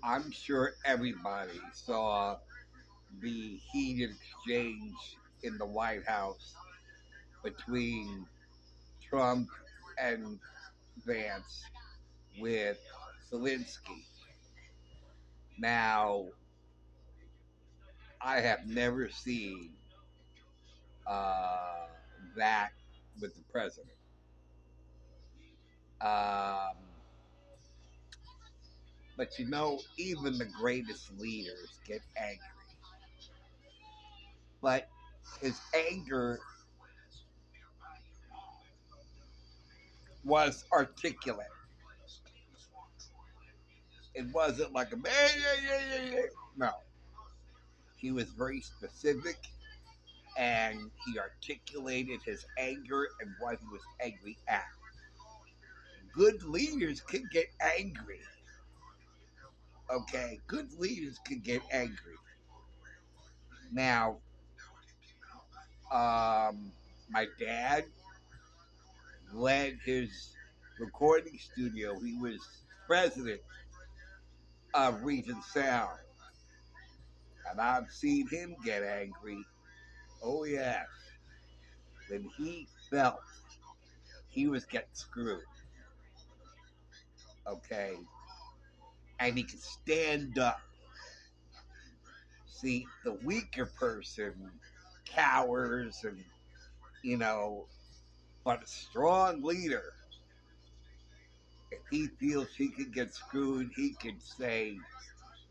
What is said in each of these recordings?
I'm sure everybody saw the heated exchange in the White House between Trump and Vance with Zelensky. Now, I have never seen uh, that with the president. Um, but even the greatest leaders get angry. But his anger was articulate. It wasn't like a no. He was very specific, and he articulated his anger and what he was angry at. Good leaders can get angry. Okay, good leaders can get angry. Now, my dad led his recording studio. He was president of Region Sound, and I've seen him get angry. Oh yes, when he felt he was getting screwed. Okay, and he could stand up. See, the weaker person cowers and you know, but a strong leader, if he feels he can get screwed, he can say,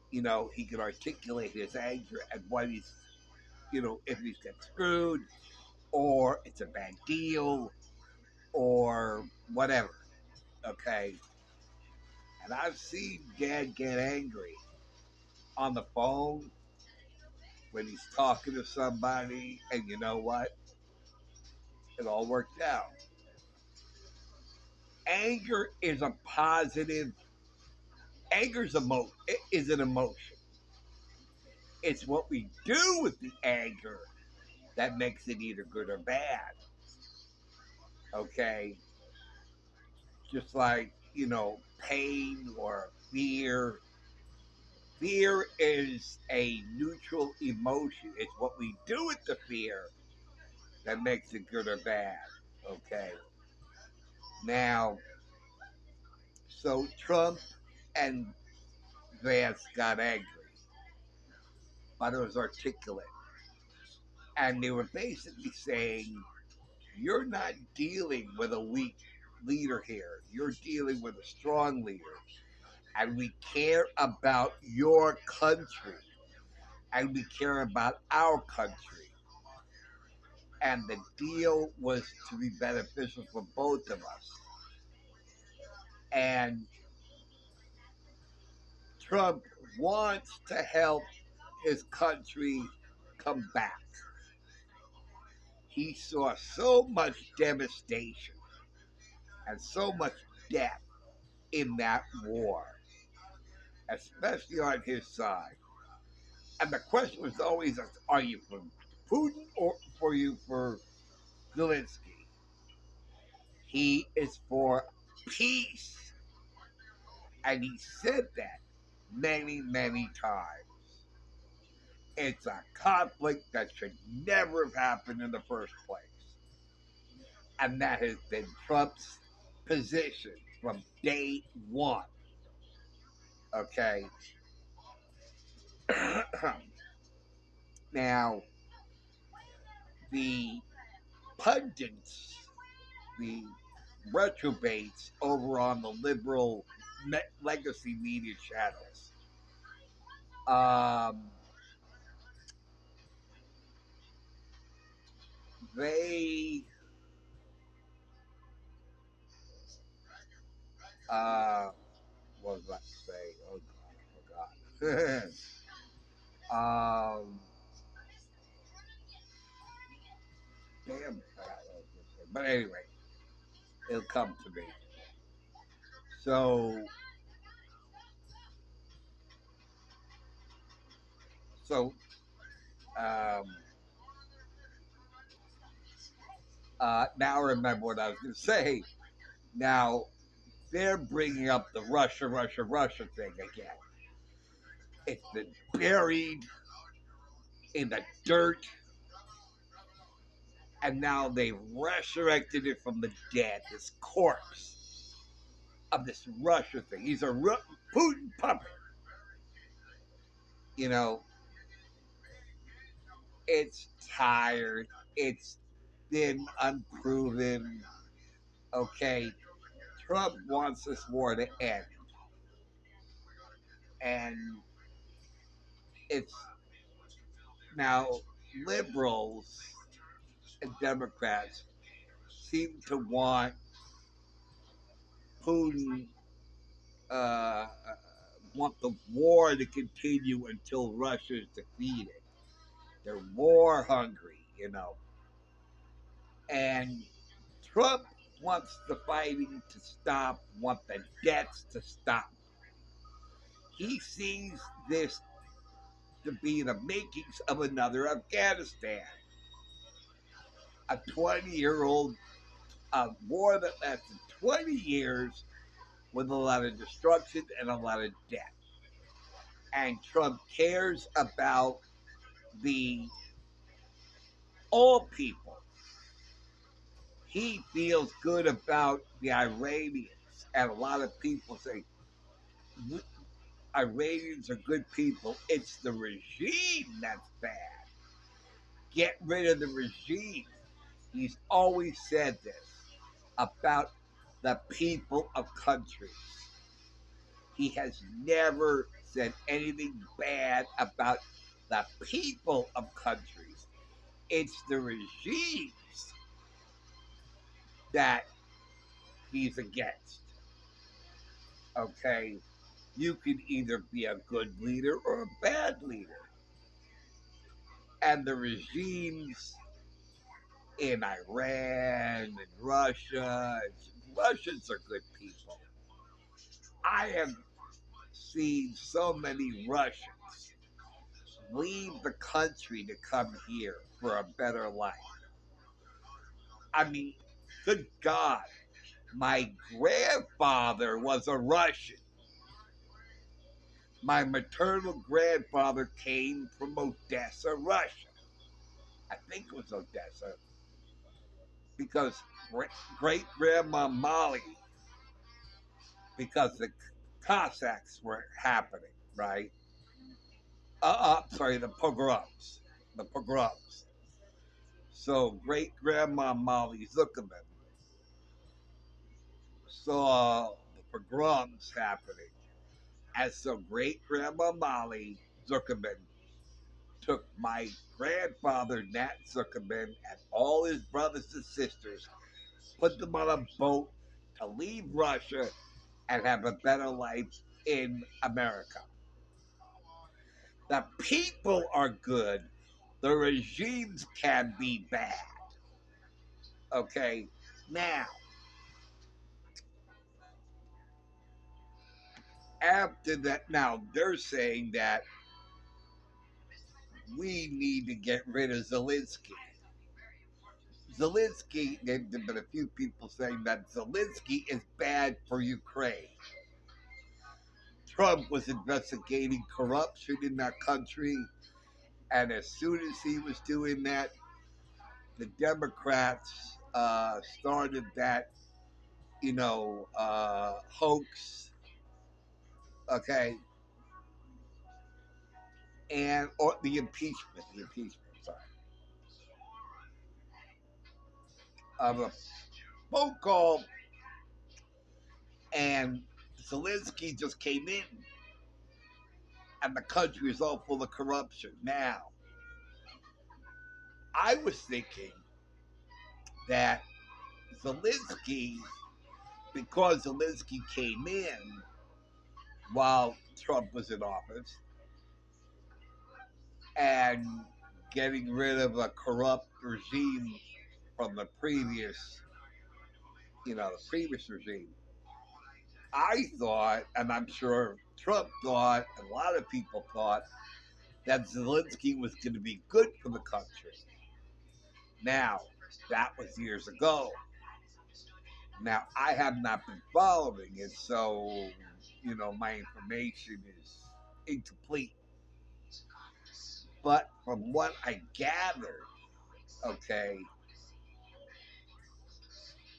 he can articulate his anger and what he's, if he's get screwed or it's a bad deal or whatever. Okay. And I've seen Dad get angry on the phone when he's talking to somebody, and you know what? It all worked out. Anger is a positive. Is an emotion. It's what we do with the anger that makes it either good or bad. Okay, just like pain or fear. Fear is a neutral emotion. It's what we do with the fear that makes it good or bad. Okay. Now, so Trump and Vance got angry, but it was articulate. And they were basically saying, you're not dealing with a weak leader here. You're dealing with a strong leader. And we care about your country. And we care about our country. And the deal was to be beneficial for both of us. And Trump wants to help his country come back. He saw so much devastation and so much death in that war, especially on his side. And the question was always, are you for Putin or for Zelensky? He is for peace. And he said that many, many times. It's a conflict that should never have happened in the first place. And that has been Trump's position from day one. Okay. Now, the pundits, the retrobates over on the liberal legacy media channels, they what was I to say? Oh God, I forgot. Damn, I forgot what I was going to say. But anyway, it'll come to me. So, so, um, now I remember what I was going to say. Now they're bringing up the Russia thing again. It's been buried in the dirt, and now they resurrected it from the dead. This corpse of this Russia thing. He's a Putin puppet. You know, it's tired. It's been unproven. Okay, Trump wants this war to end, and it's now liberals and Democrats seem to Putin uh, want the war to continue until Russia is defeated. They're war hungry, and Trump wants the fighting to stop, wants the deaths to stop. He sees this to be the makings of another Afghanistan, a 20-year-old war that lasted 20 years with a lot of destruction and a lot of death. And Trump cares about the all people. He feels good about the Iranians, and a lot of people say Iranians are good people. It's the regime that's bad. Get rid of the regime. He's always said this about the people of countries. He has never said anything bad about the people of countries. It's the regimes that he's against. Okay? You can either be a good leader or a bad leader. And the regimes in Iran and Russia, Russians are good people. I have seen so many Russians leave the country to come here for a better life. I mean, good God, my grandfather was a Russian. My maternal grandfather came from Odessa, Russia. I think it was Odessa, because great grandma Molly, because the Cossacks were happening, right? Sorry, the pogroms. The pogroms. So great grandma Molly Zuckerman saw the pogroms happening. And so great grandma Molly Zuckerman took my grandfather Nat Zuckerman and all his brothers and sisters, put them on a boat to leave Russia and have a better life in America. The people are good. The regimes can be bad. Okay? Now, after that, now they're saying that we need to get rid of Zelenskyy. Zelenskyy, there have been a few people saying that Zelenskyy is bad for Ukraine. Trump was investigating corruption in that country, and as soon as he was doing that, the Democrats started that, hoax, okay, and or the impeachment, sorry, of a phone call, and Zelenskyy just came in, and the country is all full of corruption. Now, I was thinking that Zelenskyy, because Zelenskyy came in while Trump was in office and getting rid of a corrupt regime from the previous regime. I thought, and I'm sure Trump thought, and a lot of people thought, that Zelenskyy was going to be good for the country. Now, that was years ago. Now, I have not been following it, so, my information is incomplete. But from what I gathered, okay,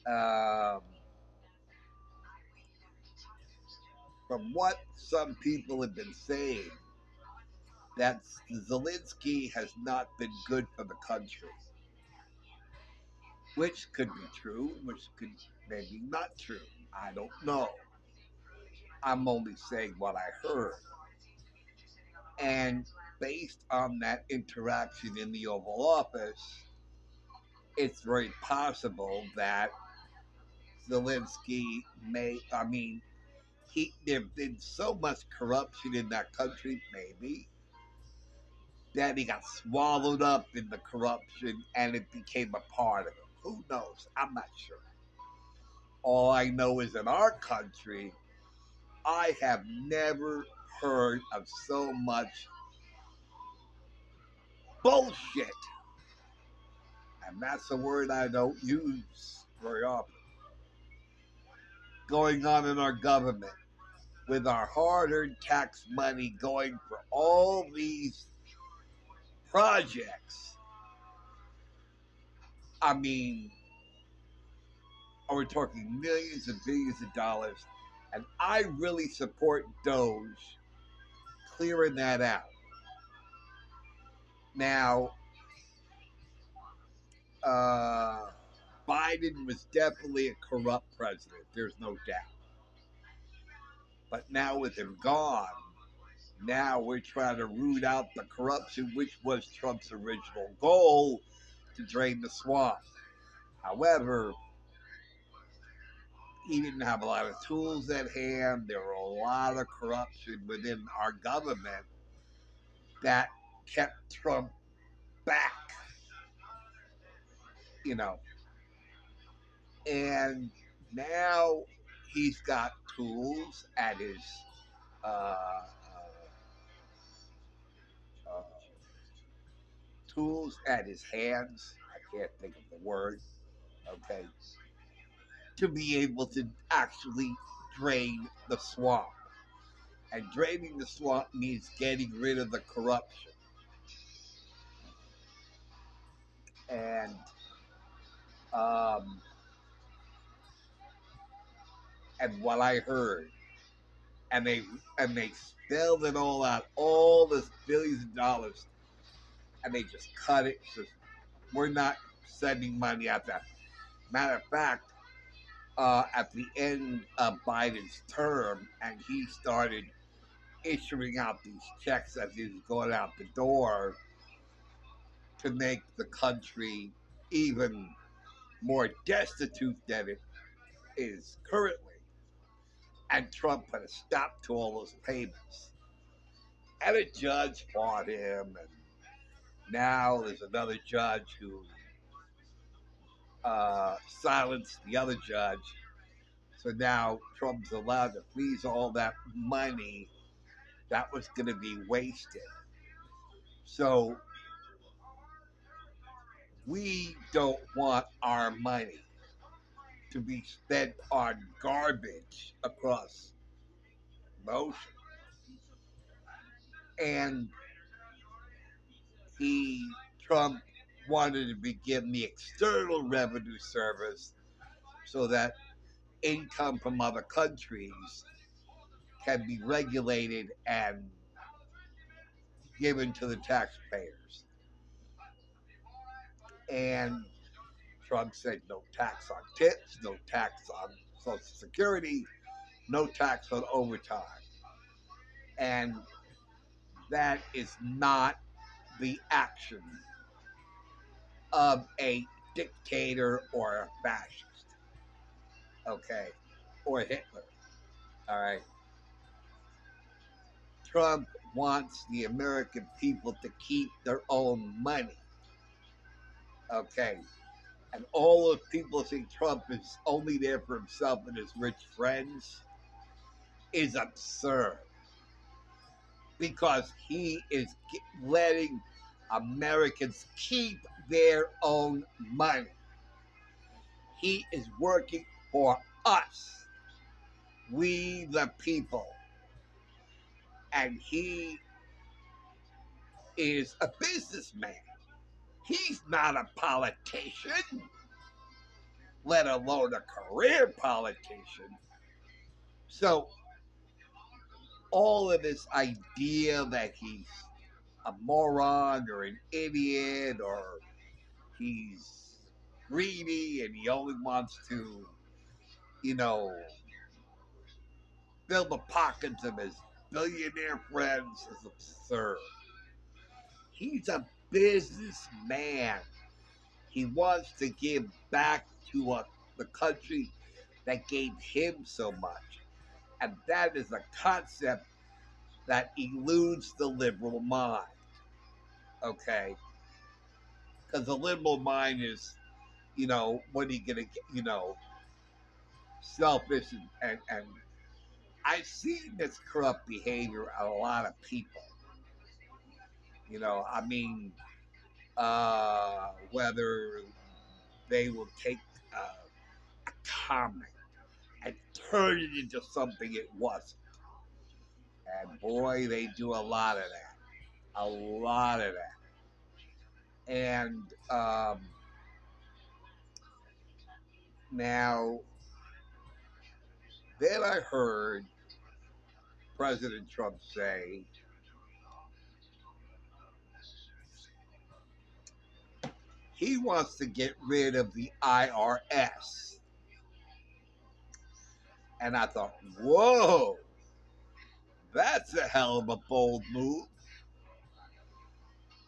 um, from what some people have been saying, that Zelensky has not been good for the country, which could be true, which could maybe not true. I don't know. I'm only saying what I heard. And based on that interaction in the Oval Office, it's very possible that Zelensky there's been so much corruption in that country, maybe, that he got swallowed up in the corruption and it became a part of him. Who knows? I'm not sure. All I know is in our country, I have never heard of so much bullshit. And that's a word I don't use very often. Going on in our government with our hard earned tax money going for all these projects. I mean, we're talking millions and billions of dollars. And I really support Doge clearing that out. Now, uh, Biden was definitely a corrupt president. There's no doubt. But now with him gone, now we're trying to root out the corruption, which was Trump's original goal to drain the swamp. However, he didn't have a lot of tools at hand. There were a lot of corruption within our government that kept Trump back, you know. And now he's got tools at his uh, uh, uh, tools at his hands. I can't think of the word. Okay, to be able to actually drain the swamp. And draining the swamp means getting rid of the corruption. And um, and what I heard, and they spelled it all out, all this billions of dollars, and they just cut it. Just, we're not sending money out there. Matter of fact, at the end of Biden's term, and he started issuing out these checks as he was going out the door to make the country even more destitute than it is currently. And Trump put a stop to all those payments. And a judge fought him, and now there's another judge who silenced the other judge. So now Trump's allowed to freeze all that money that was going to be wasted. So we don't want our money to be spent on garbage across the ocean. And he, Trump, wanted to begin the External Revenue Service so that income from other countries can be regulated and given to the taxpayers. And Trump said no tax on tips, no tax on Social Security, no tax on overtime. And that is not the action of a dictator or a fascist, okay, or Hitler, all right. Trump wants the American people to keep their own money, okay. And all of people think Trump is only there for himself and his rich friends is absurd because he is letting Americans keep their own money. He is working for us, we the people. And he is a businessman. He's not a politician, let alone a career politician. So all of this idea that he's a moron or an idiot or he's greedy and he only wants to, you know, fill the pockets of his billionaire friends is absurd. He's a businessman. He wants to give back to the country that gave him so much. And that is a concept that eludes the liberal mind. Okay? Because the liberal mind is, what are you going to get, selfish and I've seen this corrupt behavior in a lot of people. I mean, whether they will take a comment and turn it into something it wasn't. And boy, they do a lot of that. A lot of that. And now, then I heard President Trump say he wants to get rid of the IRS. And I thought, whoa, that's a hell of a bold move.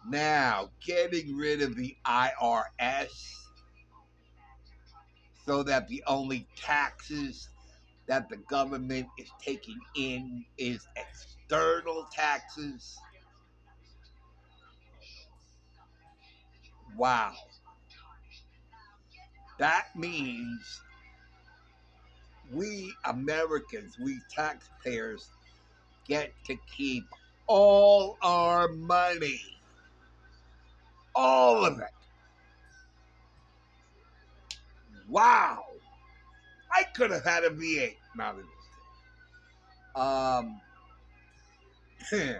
Now, getting rid of the IRS so that the only taxes that the government is taking in is external taxes. Wow. That means we Americans, we taxpayers, get to keep all our money. All of it. Wow. I could have had a V8. Not in this.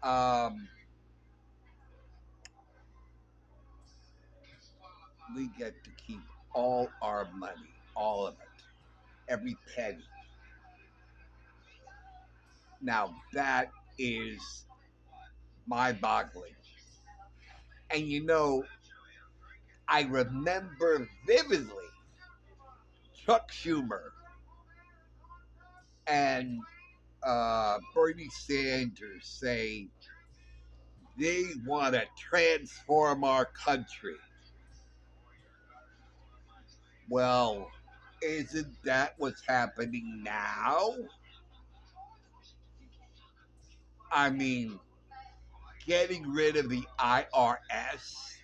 um, we get to keep all our money, all of it, every penny. Now that is mind-boggling. And I remember vividly Chuck Schumer and Bernie Sanders say they want to transform our country. Well, isn't that what's happening now? I mean, getting rid of the IRS,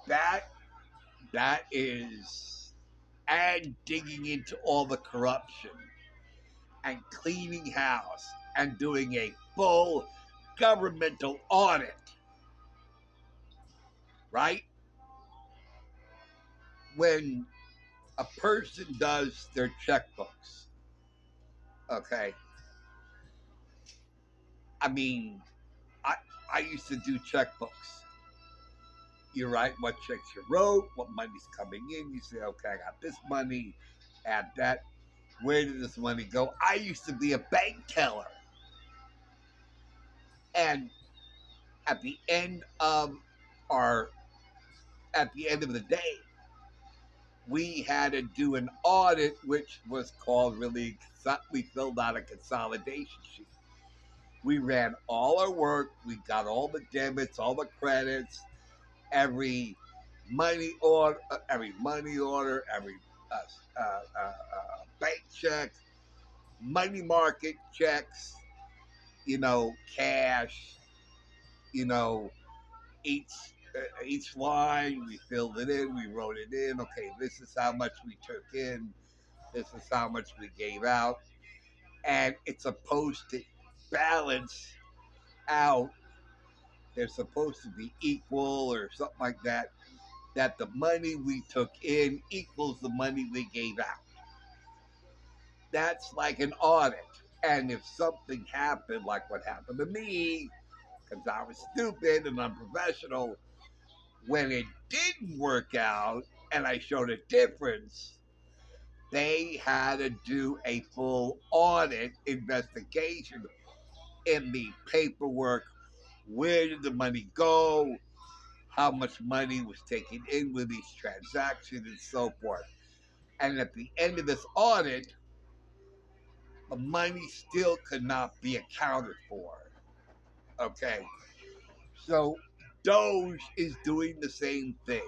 that that is, and digging into all the corruption and cleaning house and doing a full governmental audit, right? When a person does their checkbooks, okay? I mean, I, I used to do checkbooks. You write what checks you wrote, what money's coming in. You say, okay, I got this money, add that. Where did this money go? I used to be a bank teller. And at the end of our at the end of the day, we had to do an audit, which was called we filled out a consolidation sheet. We ran all our work, we got all the debits, all the credits, every money order, every bank check, money market checks, cash, you know, each each line we filled it in, we wrote it in. Okay, this is how much we took in, this is how much we gave out, and it's supposed to balance out. They're supposed to be equal or something like that. that the money we took in equals the money we gave out. That's like an audit. And if something happened, like what happened to me, because I was stupid and unprofessional, when it didn't work out and I showed a difference, they had to do a full audit investigation in the paperwork. Where did the money go? How much money was taken in with these transactions and so forth. And at the end of this audit, the money still could not be accounted for. Okay. So Doge is doing the same thing.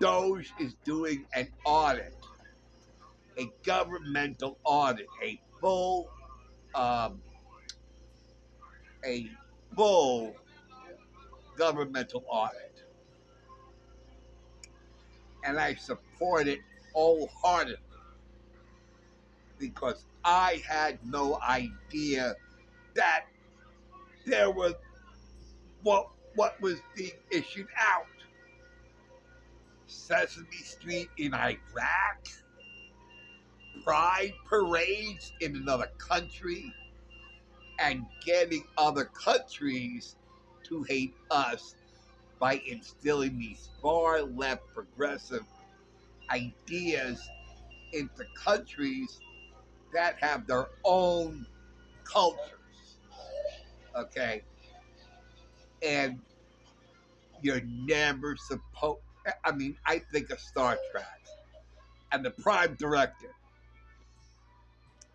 Doge is doing an audit, a governmental audit, um, a full governmental audit, and I support it wholeheartedly because I had no idea that there was what was being issued out. Sesame Street in Iraq, pride parades in another country, and getting other countries to hate us by instilling these far left progressive ideas into countries that have their own cultures. Okay. And you're never supposed, I mean, I think of Star Trek and the prime directive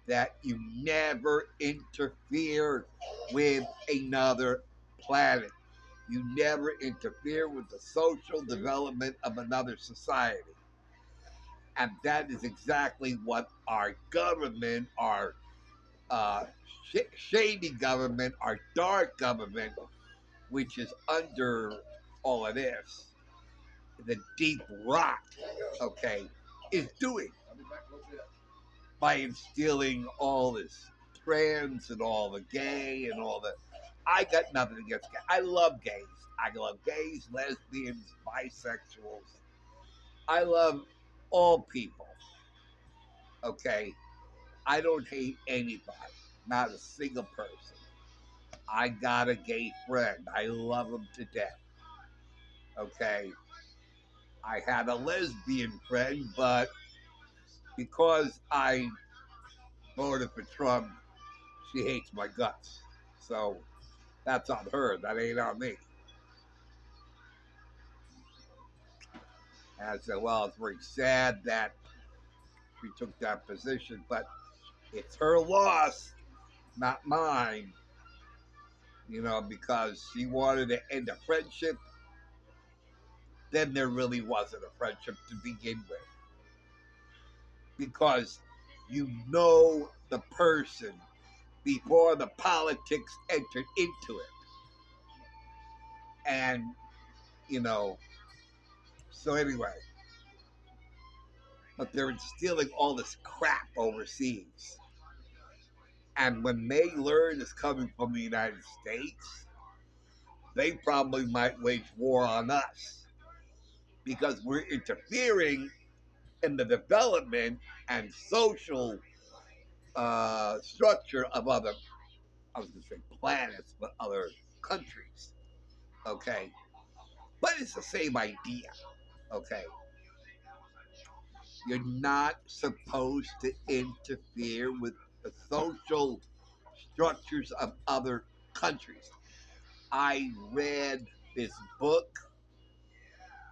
that you never interfere with another planet. You never interfere with the social development of another society. And that is exactly what our government, our shady government, our dark government, which is under all of this, the deep rot, okay, is doing by instilling all this trans and all the gay and all the. I got nothing against gay. I love gays. I love gays, lesbians, bisexuals. I love all people. Okay, I don't hate anybody, not a single person. I got a gay friend. I love him to death. Okay, I had a lesbian friend, but because I voted for Trump, she hates my guts. So that's on her. That ain't on me. And I said, well, it's very sad that she took that position, but it's her loss, not mine. Because she wanted to end a friendship, then there really wasn't a friendship to begin with. Because you know the person before the politics entered into it. And, you know, so anyway, but they're instilling all this crap overseas. And when they learn it's coming from the United States, they probably might wage war on us because we're interfering in the development and social structure of other, I was going to say planets, but other countries. Okay. But it's the same idea. Okay. You're not supposed to interfere with the social structures of other countries. I read this book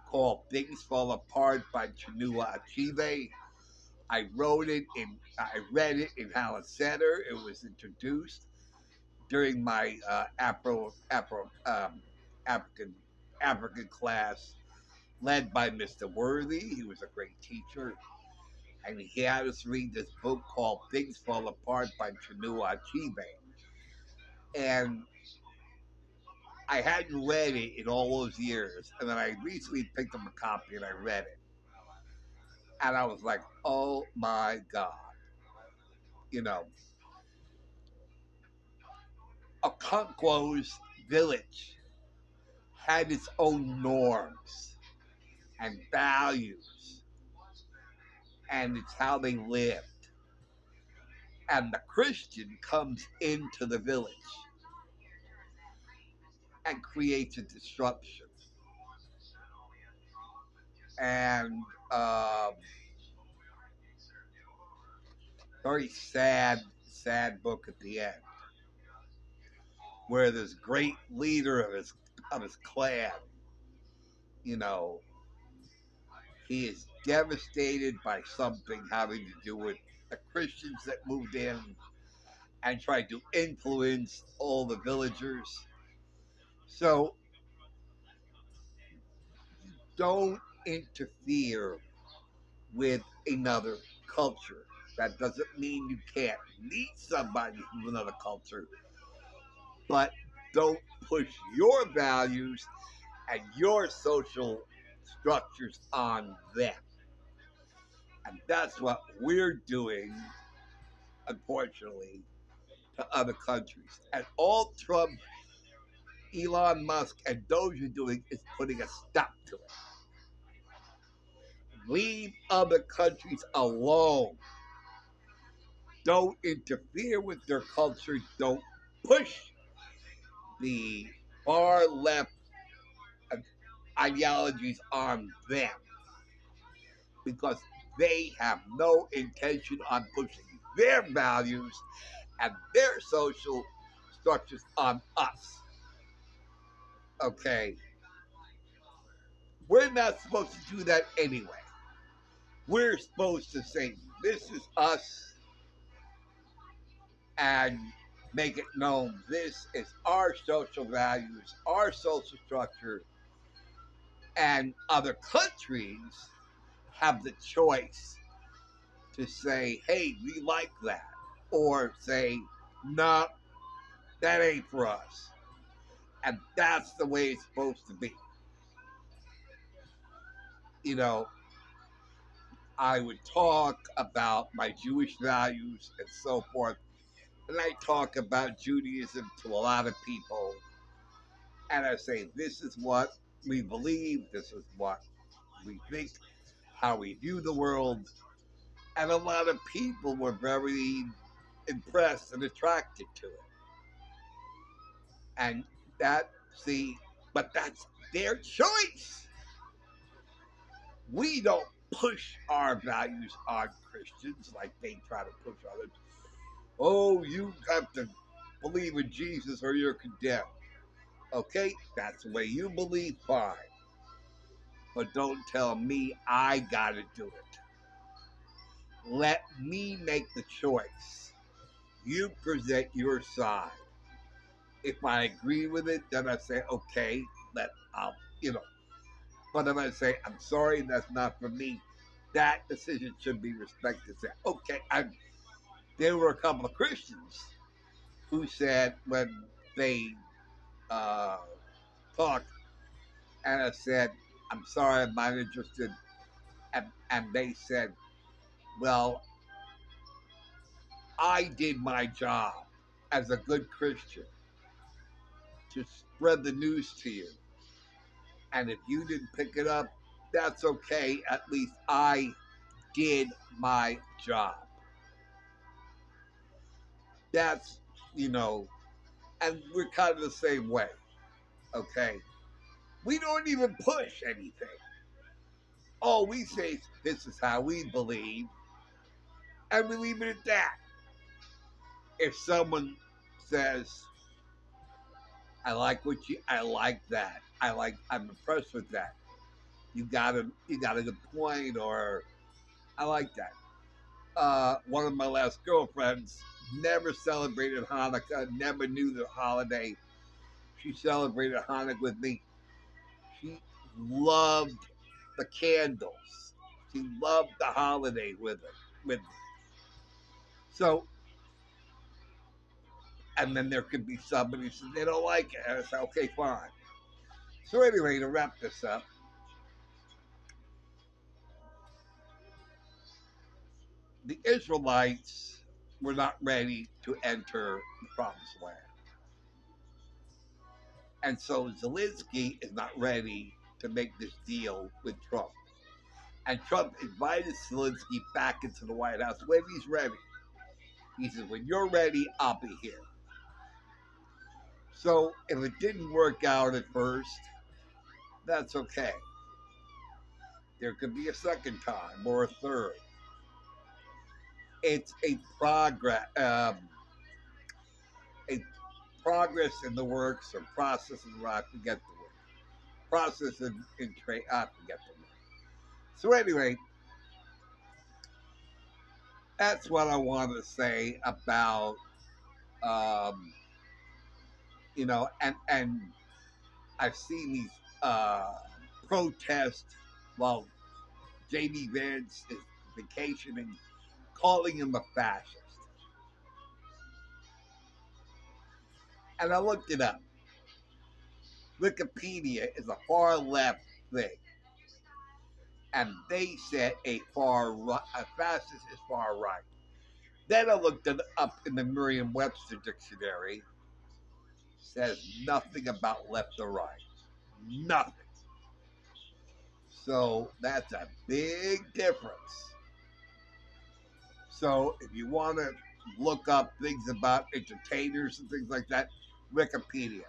called Things Fall Apart by Chinua Achebe. I read it in Howard Center. It was introduced during my African African class led by Mr. Worthy. He was a great teacher. And he had us read this book called Things Fall Apart by Chinua Achebe. And I hadn't read it in all those years. And then I recently picked up a copy and I read it. And I was like, oh my God. You know, Okonkwo's village had its own norms. and values, and it's how they lived. And the Christian comes into the village and creates a disruption. And very sad, sad book at the end, where this great leader of his clan, you know, he is devastated by something having to do with the Christians that moved in and tried to influence all the villagers. So don't interfere with another culture. That doesn't mean you can't meet somebody from another culture, but don't push your values and your social structures on them. And that's what we're doing, unfortunately, to other countries. And all Trump, Elon Musk, and those are doing is putting a stop to it. Leave other countries alone. Don't interfere with their culture. Don't push the far left ideologies on them, because they have no intention on pushing their values and their social structures on us. Okay? We're not supposed to do that anyway. We're supposed to say, this is us, and make it known this is our social values, our social structure, and other countries have the choice to say, hey, we like that, or say, no, that ain't for us. And that's the way it's supposed to be. You know, I would talk about my Jewish values and so forth, and I talk about Judaism to a lot of people, and I say, this is what we believe, this is what we think, how we view the world. And a lot of people were very impressed and attracted to it. And that, see, but that's their choice. We don't push our values on Christians like they try to push others. Oh, you have to believe in Jesus or you're condemned. Okay, that's the way you believe, fine. But don't tell me I gotta do it. Let me make the choice. You present your side. If I agree with it, then I say, okay, I'll, you know. But if I say, I'm sorry, that's not for me, that decision should be respected. Say, okay, there were a couple of Christians who said when they uh, talked, and I said, I'm sorry, I'm not interested. And they said, well, I did my job as a good Christian to spread the news to you. And if you didn't pick it up, that's okay. At least I did my job. That's, you know, and we're kind of the same way, okay? We don't even push anything. All we say is, this is how we believe, and we leave it at that. If someone says, I like that. I'm impressed with that. You got a good point, or I like that. One of my last girlfriends never celebrated Hanukkah, never knew the holiday. She celebrated Hanukkah with me. She loved the candles. She loved the holiday with me. So, and then there could be somebody who says they don't like it. And I say, okay, fine. So anyway, to wrap this up, the Israelites were not ready to enter the promised land. And so Zelensky is not ready to make this deal with Trump. And Trump invited Zelensky back into the White House when he's ready. He says, when you're ready, I'll be here. So if it didn't work out at first, that's okay. There could be a second time or a third. It's a progress in the works or process in the I forget the word. Process in trade, I forget the word. So anyway, that's what I want to say about um, and I've seen these protests while J.D. Vance is vacationing, calling him a fascist. And I looked it up. Wikipedia is a far left thing, and they said a fascist is far right. Then I looked it up in the Merriam-Webster dictionary. Says nothing about left or right. Nothing. So that's a big difference. So if you want to look up things about entertainers and things like that, Wikipedia.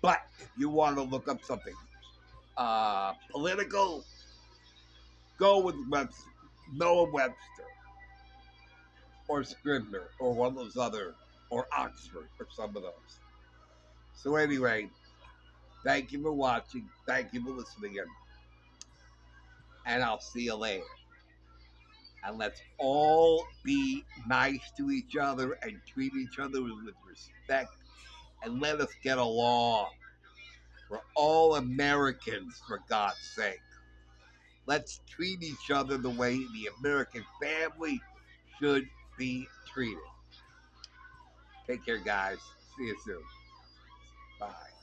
But if you want to look up something political, go with Noah Webster or Scribner or one of those other, or Oxford or some of those. So anyway, thank you for watching. Thank you for listening. And I'll see you later. And let's all be nice to each other and treat each other with respect and let us get along. We're all Americans, for God's sake. Let's treat each other the way the American family should be treated. Take care, guys. See you soon. Bye.